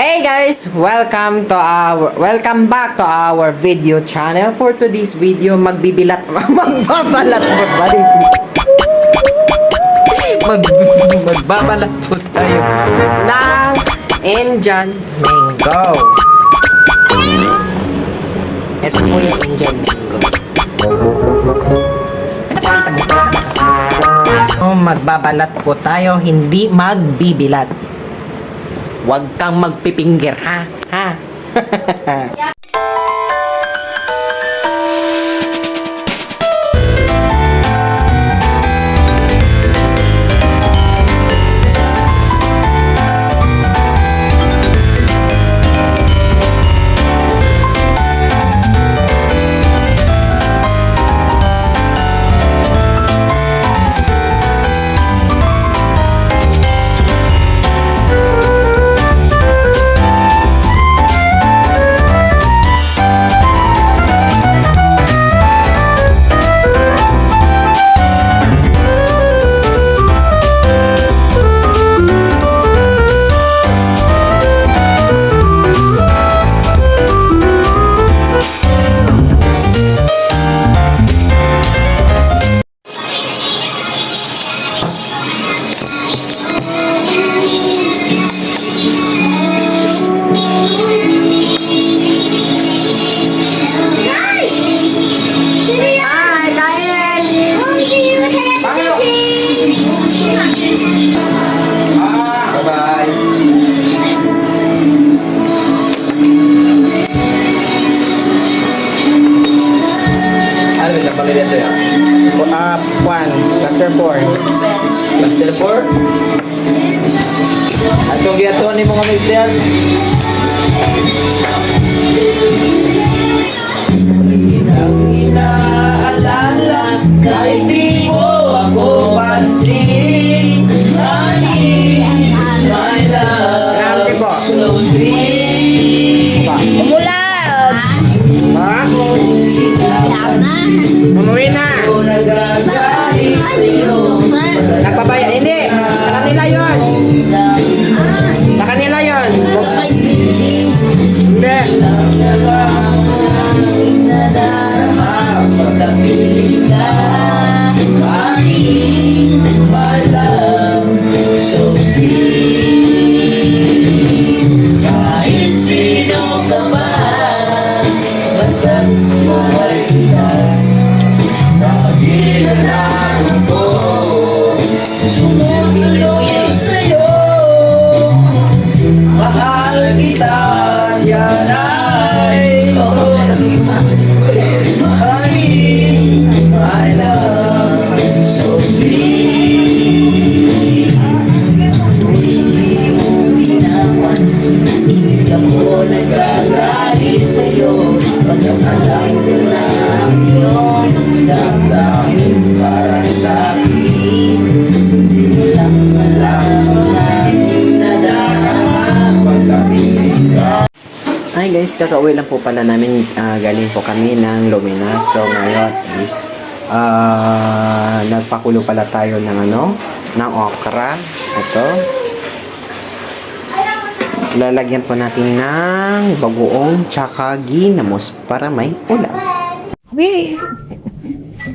Hey guys, welcome back to our video channel. For today's video, magbabalat po tayo. Magbabalat po tayo ng Indian mango. Ito po yung Indian mango. Magbabalat po tayo, hindi magbibilat. Huwag kang magpipinggir, ha? Ha? Cluster 4. Cluster 4? Atong giaton ni mga milityan. Inaalala kahit di mo ako pansin. Honey, my love, slowly. Umulan! Ha? Umuwi na! Nagpapaya, hindi! Sa kanila yun! Sa kanila yun! Hindi! Kahit sino ka ba, basta mahal kita. Nagilalang ko, sumusunod sa'yo. Mahal kita, yan ay honey, my love, so sweet. Hindi mo pinapansin, hindi ako nagagalit sa'yo. Pagkakalang ko na yun, damdamin para sa'kin. Hindi mo lang alam na nadarama pagkapiling ka. Hi guys, kakauwi lang po pala namin, galing po kami ng Lumina. So ngayon is nagpakulo pala tayo ng ng okra. Ito. Lalagyan po natin ng bagoong tsaka ginamos para may ulam. Okay.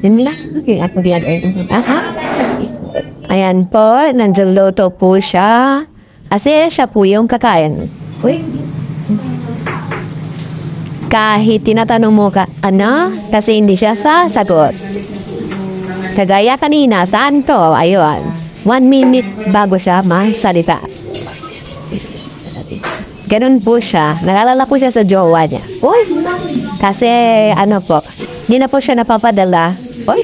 Yun lang. Okay, ako diyan. Aha. Ayan po, nandiluto po siya. Kasi siya po yung kakain. Uy. Kahit tinatanong mo kasi hindi siya sasagot. Kagaya kanina, saan to? Ayun. 1 minute bago siya magsalita. Ganun po siya. Nalala po siya sa jowa niya. Uy! Kasi, hindi na po siya napapadala. Uy!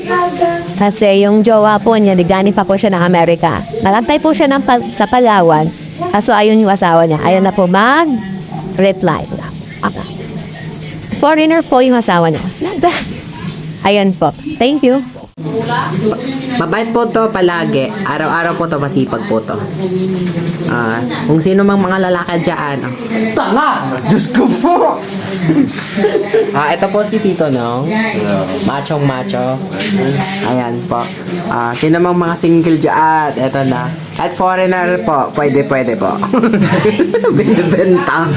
Kasi yung jowa po niya, galing pa po siya ng Amerika. Nagantay po siya sa Palawan. Kaso ayun yung asawa niya. Ayun na po mag-reply. Foreigner po yung asawa niya. Ayun po. Thank you. Mabait po to palagi. Araw-araw po to, masipag po to. Kung sino mang mga lalaki dyan. Tanga! Diyos ko po! Ito po si Tito Nong. Machong macho. Ayan po. Sino mang mga single dyan. Ito na. At foreigner po. Pwede po. Binibenta.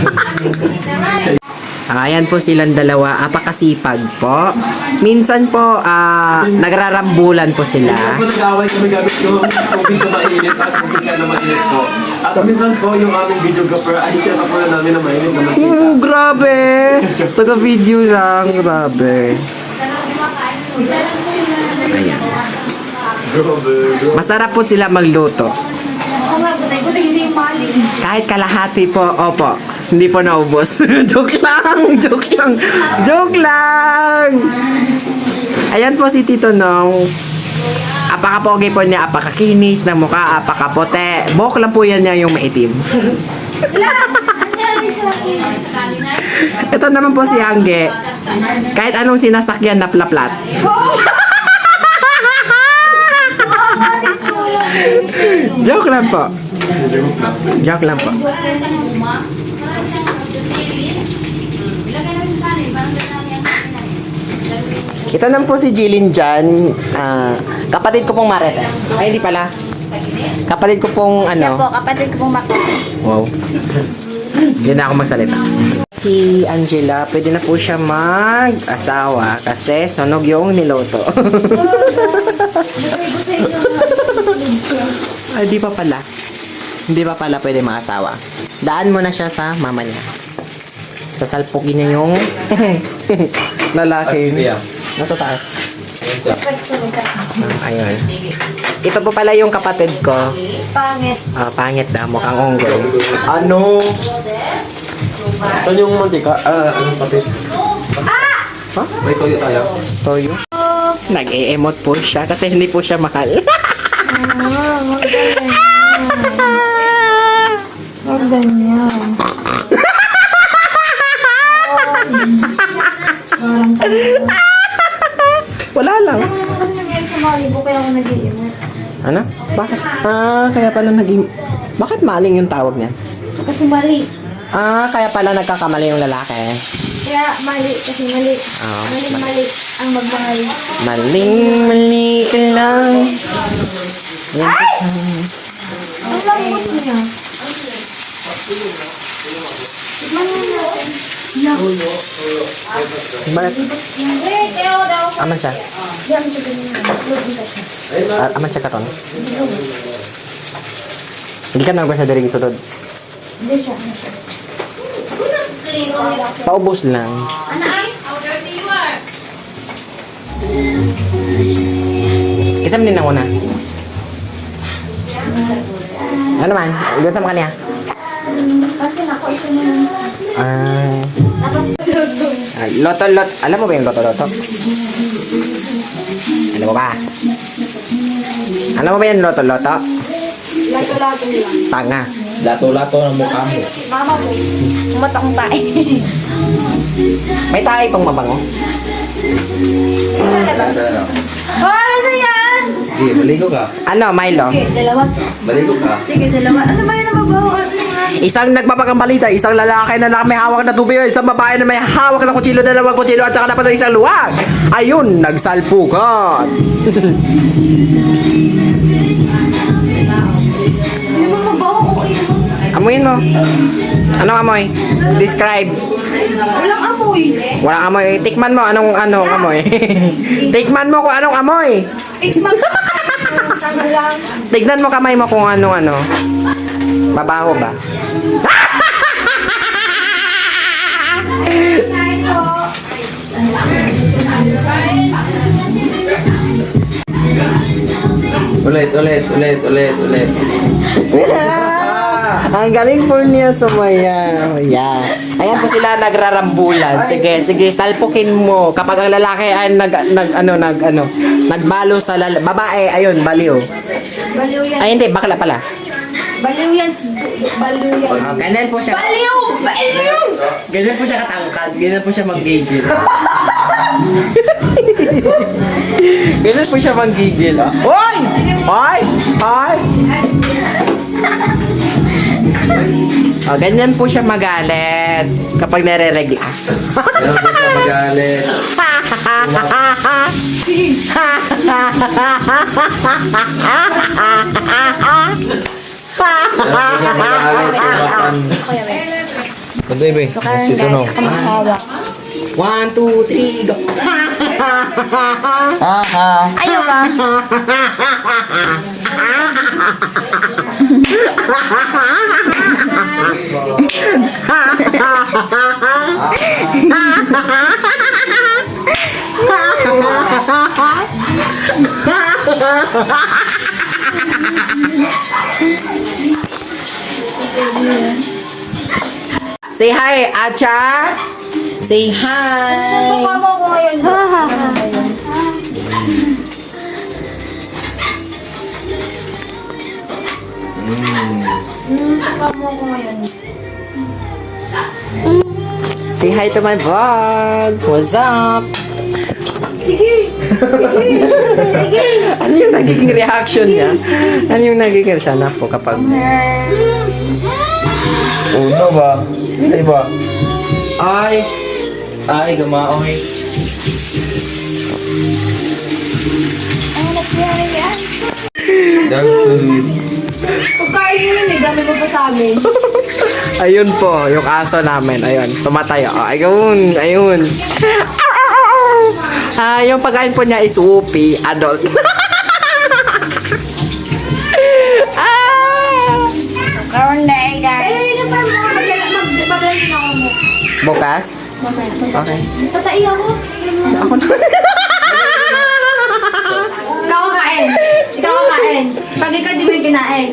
Ayan po silang dalawa, apakasipag po. Minsan po, nagrarambulan po sila. Minsan po nag-away kami gamit yung tubig na mainit at tubig na mainit po. At minsan po yung aming videographer ay tiyata po na namin na mainit na mantika. Grabe! Taga-video lang, grabe. Ayan. Masarap po sila magluto. Kahit kalahati po, opo. Hindi po naubos. Joke lang! Ayan po si Tito Nong. Apakapogi po niya, apakakinis ng mukha, apakapote. Buhok lang po yan niya yung maitim. Ito naman po si Hangge. Kahit anong sinasakyan, naplaplat. Joke lang po. Ito naman po si Jilin dyan. Kapatid ko pong Marites. Ay, hindi pala. Kapatid ko pong Siya ano. po, kapatid ko pong makuha. Wow. Hindi na ako magsalita. Si Angela, pwede na po siya mag-asawa kasi sunog yung niloto. Ay, di pa pala. Hindi pa pala pwede mag-asawa. Daan mo na siya sa mama niya. Sasalpukin niya yung lalaki. Nasa taas. Ayun. Ito po pala yung kapatid ko. Pangit. Pangit na, mukhang unggoy. Ano? Ito yung mantika. Anong patis? Ha? May toyo tayo. Toyo? Nag-e-emote po siya kasi hindi po siya mahal. Huwag ganyan. Wala lang. Kasi nangyari sa Malibu, kaya ako nag-iimot. Ano? Bakit? Kaya pala Bakit maling yung tawag niya? Kasi mali. Kaya pala nagkakamali yung lalaki. Kaya mali, kasi mali. Oo. Mali ang magmahal. Mali ka lang. Ang lambot niya. Tignan mo natin. Bakit? Kaya ako daw. Aman siya? Diyan sa ganyan. Aman siya katon? Hindi ka na ba siya daring sunod? Hindi siya. Paubos lang. Isam din ako na. Ano man? Doon sa mga kanya? Kasi nako isa na lang. Tapos Loto. Alam mo ba yung loto? Alam mo ba? Alam mo ba yung loto? lato-lato lang. Tanga. Lato-lato ng mukha mo. Mama mo, umatang tayo. May tayo pang mabango. Ano yan? Sige, maligo ka. Ano, Milo? Sige, dalawa. Maligo ka. Sige, dalawa. Ano ba yung nababaho? Ano yan? Isang nagpapakambalita, isang lalaki na may hawak na tubig, isang babae na may hawak na kutsilo, dalawang kutsilo, at saka dapat isang luwag. Ayun, nagsalpukan. Hindi mo mabaho ko yun. Amuin mo. Anong amoy? Describe. Walang amoy. Walang amoy. Tikman mo anong amoy. Tikman mo kung anong amoy. Tikman ko. Tama lang. Tignan mo kamay mo kung anong Mabaho ba? Ulit. Ang galing po niya sumaya. Yeah. Ayan po sila nagrarambulan. Sige, salpukin mo. Kapag ang lalaki ay nagbalo sa babae, ayun, baliw. Baliw yan. Ay, hindi, bakla pala. Baliw yan. Baliw yan. Ganyan po siya. Baliw! Baliw! Ganyan po siya katangkad. Ganyan po siya mag-gigil. Ganyan po siya manggigil, ah. Hoy! Hoy! Hoy! Oh, ganyan po siya magalit kapag nare-regla. Ganun po siya magalit. Ganun po siya magalit. Pantay ba? Ito no. 1, 2, 3, go! Ayaw ka. Say hi, Acha! Say hi! Mukha ko ngayon. Mukha mo ko ngayon. Say hi to my vlog! What's up? Sige. Sige. Ano yung nagiging reaction niya? Ano yung nagiging reaction na po kapag... Uno ba? Ay ba? Ay, gamaoy. Ano nangyari yan? Dog food. Pagkain mo yun eh. Dami mo pa sa amin. Ayun po, yung aso namin. Ayun, tumatay. Oh, ayun, ayun. Yung pagkain po niya is whoopee, adult. Karoon na eh, guys. Ay, yun pa mo. Magpapalagin ako mo. Bukas? Okay. Tatai ako. Ako na. Ikaw kakain. Ikaw kakain. Pag ikaw di mo yung kinain.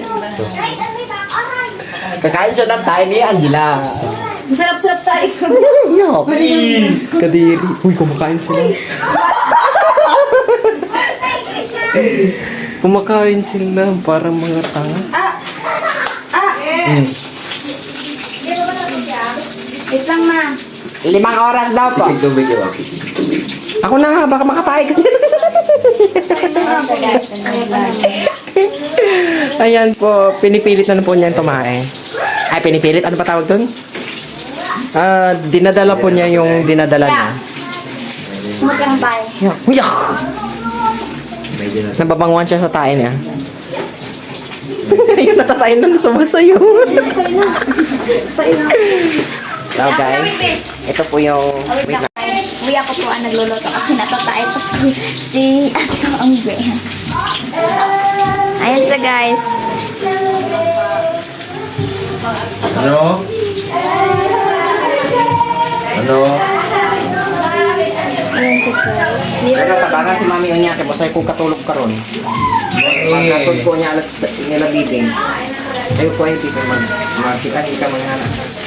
Kakain siya ng tayo ni Angela. Masarap-sarap tayo. Yup. Kadiri. Uy, kumakain sila. Kumakain sila parang mga tanga. Wait lang, ma. 5 oras daw po. Sikig tubig yun. Ako na, baka makatayo ka. Ayan po, pinipilit na po niya tumae. Ay, pinipilit? Ano pa tawag doon? Dinadala po niya yung dinadala niya. Sumagyan tayo. Uyak! Nababanguan siya sa tae niya. Ayun, natatayin na sumasayo. So guys, ito po yung... Wait lang. Uy, ako po ang nagluluto kasi natatay pa si ang Graham. Ayan siya, guys. Ano? Ano? Ayan siya, guys. Pero tabaga si Mami Unya, kaya basay kong katulog karon. Pagkatod ko niya alas nila bibing. Ayaw po ay pipin makita mga anak.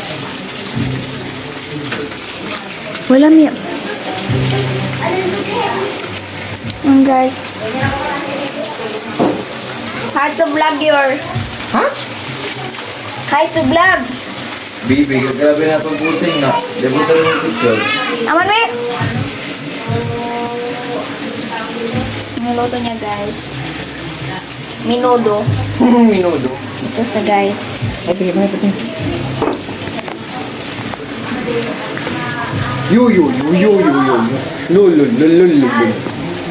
Wala miya. Guys. Hi to vlog your. Ha? Hi to vlog. Bibi, grabe na itong pusing na. Debut na rin yung picture. Aman mo niluto niya, guys. Minudo. Minudo. Ito siya, guys. Ay, tingin mo ito. Yo. Lulul.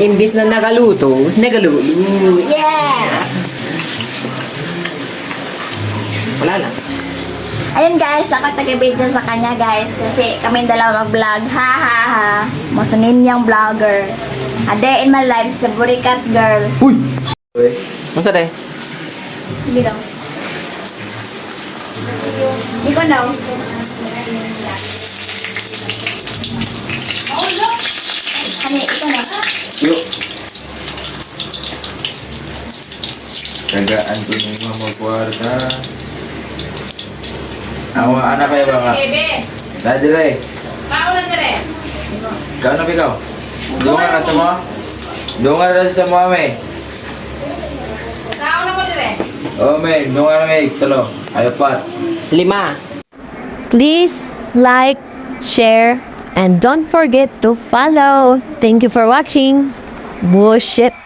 Imbis na nagaluto. Yeah! Wala na. Ayun, guys, ako taga-video sa kanya, guys. Kasi kami dalawa mag-vlog. Ha, ha, ha. Masunin niyang vlogger. A day in my life sa Burikat girl. Uy! Masa day? Hindi daw. Ikaw daw. Ano, ikaw na. Yo. Tagaan ko ng mga kwarta. Awa, anak kayo ba nga? Bebe, Nadire, kao lang ka rin. ikaw na ikaw. Doon ka na sa mga? Doon ka na sa mga, may. Kao na ko rin. Oo, may. Doon ka na, may. Tulo. Ayaw pat. 5. Please like, share, And don't forget to follow. Thank you for watching. Bullshit.